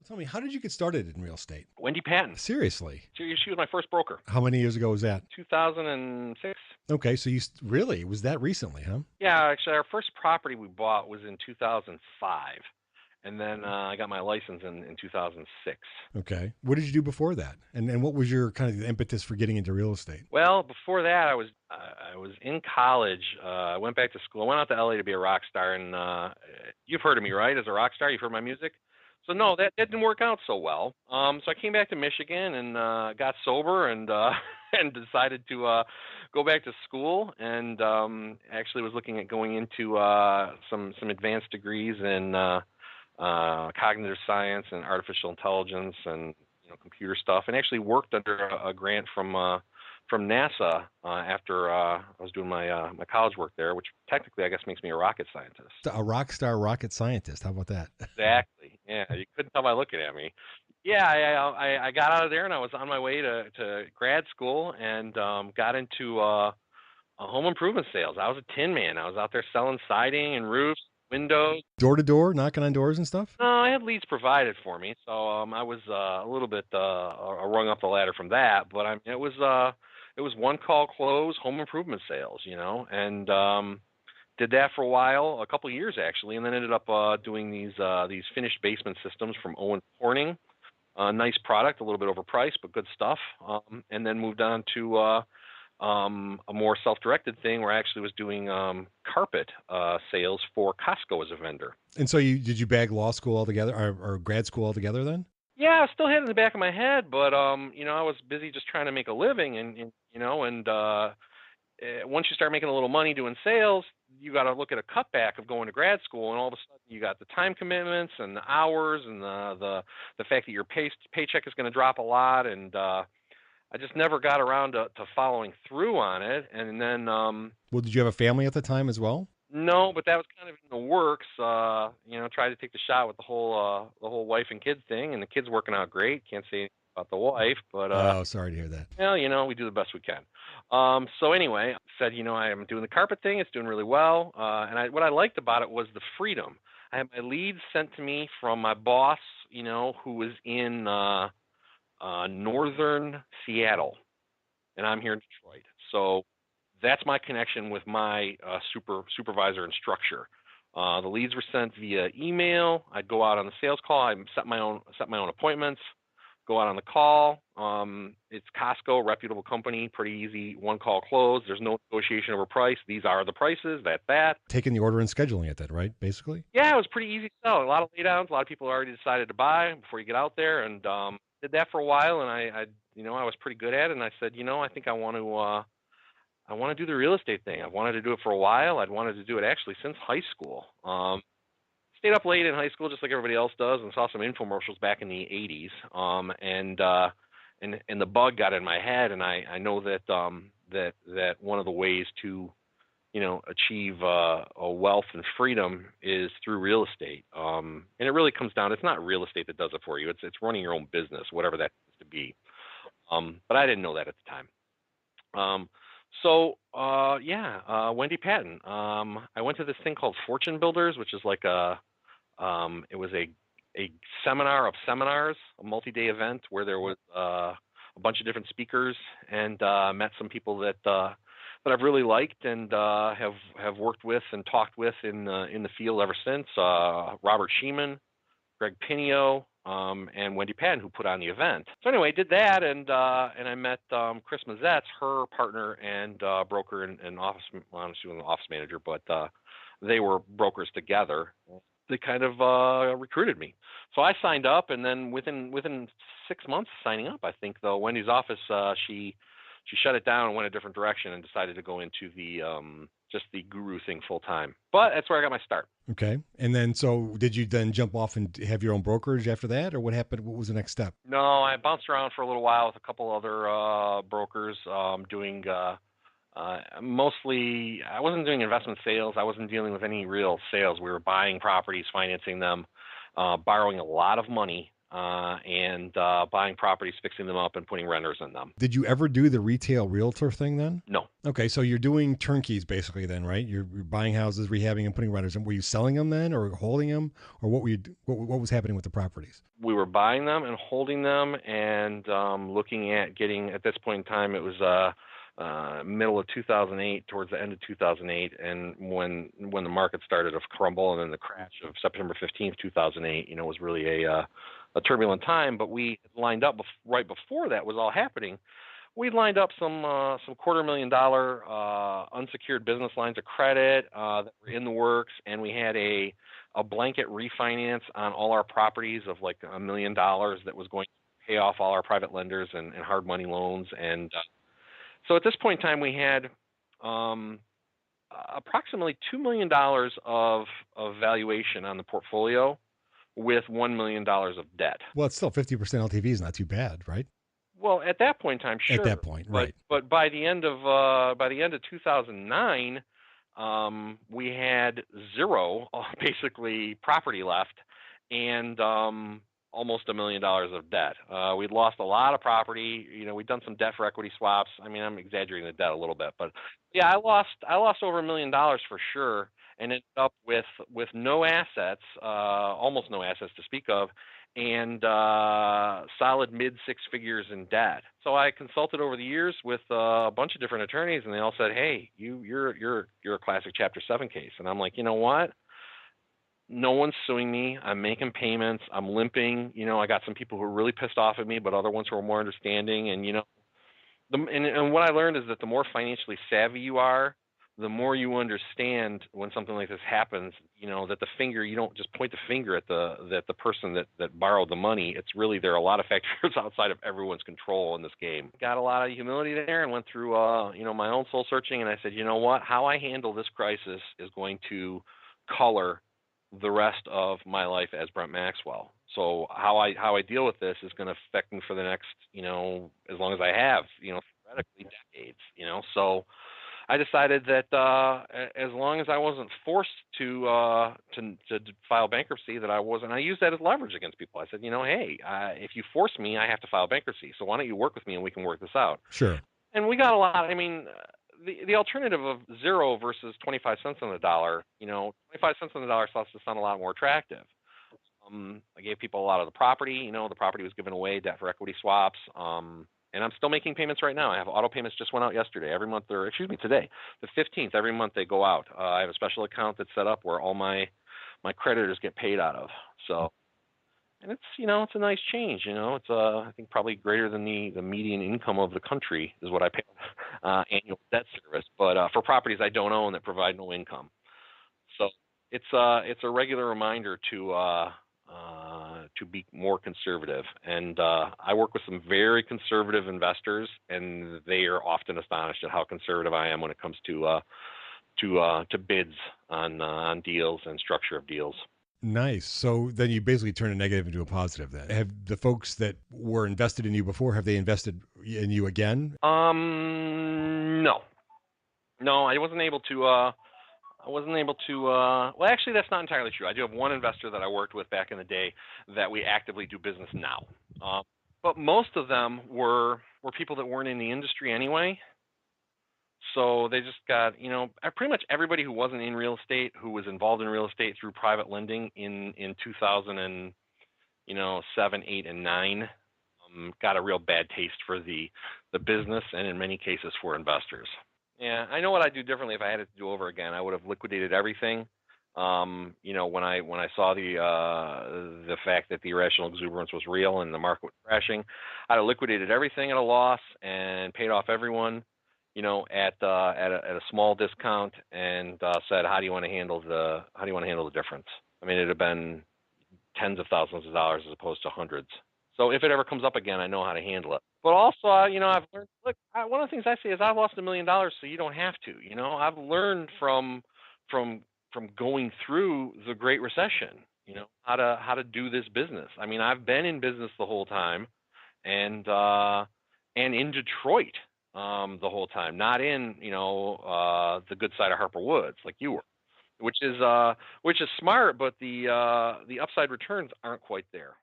Tell me, how did you get started in real estate? Wendy Patton. Seriously. She was my first broker. How many years ago was that? 2006. Okay, so really was that recently, huh? Yeah, actually, our first property we bought was in 2005, and then I got my license in 2006. Okay. What did you do before that? And what was your kind of impetus for getting into real estate? Well, before that, I was in college. I went back to school. I went out to LA to be a rock star, and you've heard of me, right? As a rock star, you've heard my music. So no, that didn't work out so well. So I came back to Michigan and got sober and and decided to go back to school, and actually was looking at going into some advanced degrees in cognitive science and artificial intelligence and computer stuff, and actually worked under a grant from NASA after I was doing my college work there, which technically I guess makes me a rocket scientist. A rock star rocket scientist. How about that? Exactly. Yeah, you couldn't tell by looking at me. Yeah, I got out of there and I was on my way to grad school and got into home improvement sales. I was a tin man. I was out there selling siding and roofs, windows. Door to door, knocking on doors and stuff? No, I had leads provided for me, so I was a little bit a rung up the ladder from that. But I mean, it was one call close home improvement sales, and did that for a while, a couple of years actually, and then ended up doing these finished basement systems from Owen Corning. Nice product, a little bit overpriced, but good stuff. And then moved on to a more self-directed thing where I actually was doing carpet sales for Costco as a vendor. And so did you bag law school altogether or grad school altogether then? Yeah, I still had it in the back of my head, but I was busy just trying to make a living, and once you start making a little money doing sales, you got to look at a cutback of going to grad school, and all of a sudden you got the time commitments and the hours and the fact that your paycheck is going to drop a lot, and I just never got around to following through on it. And then Well, did you have a family at the time as well? no, but that was kind of in the works. Tried to take the shot with the whole wife and kid thing, and the kid's working out great. Can't say anything about the wife, but Oh, sorry to hear that. well, we do the best we can. So anyway, I said, I am doing the carpet thing. It's doing really well. And what I liked about it was the freedom. I had my leads sent to me from my boss, who was in northern Seattle, and I'm here in Detroit. So that's my connection with my supervisor and structure. The leads were sent via email. I'd go out on the sales call. I set my own appointments. Go out on the call. It's Costco, reputable company, pretty easy, one call close. There's no negotiation over price. These are the prices. That. Taking the order and scheduling it then, right? Basically? Yeah, it was pretty easy to sell. A lot of laydowns. A lot of people already decided to buy before you get out there, and did that for a while. And I was pretty good at it. And I said, I think I want to do the real estate thing. I've wanted to do it for a while. I'd wanted to do it actually since high school. Stayed up late in high school just like everybody else does, and saw some infomercials back in the 80s. And the bug got in my head, and I know that that one of the ways to achieve a wealth and freedom is through real estate. And it really comes down. It's not real estate that does it for you. It's running your own business, whatever that is to be. But I didn't know that at the time. Wendy Patton. I went to this thing called Fortune Builders, which is like it was a seminar of seminars, a multi-day event where there was a bunch of different speakers, and met some people that I've really liked and have worked with and talked with in the field ever since. Robert Sheeman, Greg Pinio, and Wendy Patton, who put on the event. So anyway, did that, and I met Chris Mazzetz, her partner and broker and office. Well, she was an office manager, but they were brokers together. They kind of recruited me, so I signed up, and then within 6 months of signing up, I think though, Wendy's office she shut it down and went a different direction and decided to go into the just the guru thing full time. But that's where I got my start. Okay. And then, so did you then jump off and have your own brokerage after that, or what happened? What was the next step? No, I bounced around for a little while with a couple other brokers, doing mostly. I wasn't doing investment sales. I wasn't dealing with any real sales. We were buying properties, financing them, borrowing a lot of money and buying properties, fixing them up, and putting renters in them. Did you ever do the retail realtor thing then? No. Okay, so you're doing turnkeys basically then, right? You're buying houses, rehabbing and putting renters in. Were you selling them then, or holding them, or what were you? What was happening with the properties? We were buying them and holding them, and looking at getting. At this point in time, it was middle of 2008, towards the end of 2008, and when the market started to crumble, and then the crash of September 15th, 2008, was really a turbulent time. But we lined up right before that was all happening. We lined up some $250,000 unsecured business lines of credit that were in the works, and we had a blanket refinance on all our properties of like $1 million that was going to pay off all our private lenders and hard money loans. And so at this point in time, we had approximately $2 million of valuation on the portfolio with $1 million of debt. Well, it's still 50% LTV is not too bad, right? Well, at that point in time, At sure. that point, right? But by the end of 2009, we had zero basically property left, and almost $1 million of debt. We'd lost a lot of property. We'd done some debt for equity swaps. I mean, I'm exaggerating the debt a little bit, but yeah, I lost over $1 million for sure, and ended up with no assets, almost no assets to speak of, and solid mid six figures in debt. So I consulted over the years with a bunch of different attorneys, and they all said, "Hey, you're a classic Chapter 7 case." And I'm like, you know what? No one's suing me. I'm making payments. I'm limping. I got some people who are really pissed off at me, but other ones who are more understanding. And and what I learned is that the more financially savvy you are, the more you understand when something like this happens. That you don't just point the finger at the person that borrowed the money. It's really, there are a lot of factors outside of everyone's control in this game. Got a lot of humility there, and went through my own soul searching, and I said, you know what? How I handle this crisis is going to color the rest of my life as Brent Maxwell. So how I deal with this is going to affect me for the next, as long as I have, theoretically decades. So I decided that as long as I wasn't forced to file bankruptcy, that I wasn't. I used that as leverage against people. I said, hey, if you force me, I have to file bankruptcy. So why don't you work with me and we can work this out? Sure. And we got a lot. I mean, the alternative of zero versus 25 cents on the dollar, 25 cents on the dollar starts to sound a lot more attractive. I gave people a lot of the property. The property was given away, debt for equity swaps. And I'm still making payments right now. I have auto payments, just went out yesterday. Every month, today, the 15th, every month they go out. I have a special account that's set up where all my creditors get paid out of. So, and it's a nice change. It's I think probably greater than the median income of the country is what I pay annual debt service. But for properties I don't own that provide no income, so it's a regular reminder to be more conservative. And I work with some very conservative investors, and they are often astonished at how conservative I am when it comes to bids on deals and structure of deals. Nice. So then you basically turn a negative into a positive then. Have the folks that were invested in you before, have they invested in you again? No, I wasn't able to. Well, actually, that's not entirely true. I do have one investor that I worked with back in the day that we actively do business now. But most of them were people that weren't in the industry anyway. So they just got, pretty much everybody who wasn't in real estate, who was involved in real estate through private lending in 2007, 8, and 9, got a real bad taste for the business, and in many cases for investors. Yeah, I know what I'd do differently if I had it to do over again. I would have liquidated everything. When I saw the fact that the irrational exuberance was real and the market was crashing, I'd have liquidated everything at a loss and paid off everyone, at a small discount, and said, how do you want to handle the difference? I mean, it'd have been tens of thousands of dollars as opposed to hundreds. So if it ever comes up again, I know how to handle it. But also, I've learned. Look, one of the things I say is I've lost $1 million, so you don't have to. I've learned from going through the Great Recession. How to do this business. I mean, I've been in business the whole time, and in Detroit the whole time, not in the good side of Harper Woods like you were, which is smart, but the upside returns aren't quite there.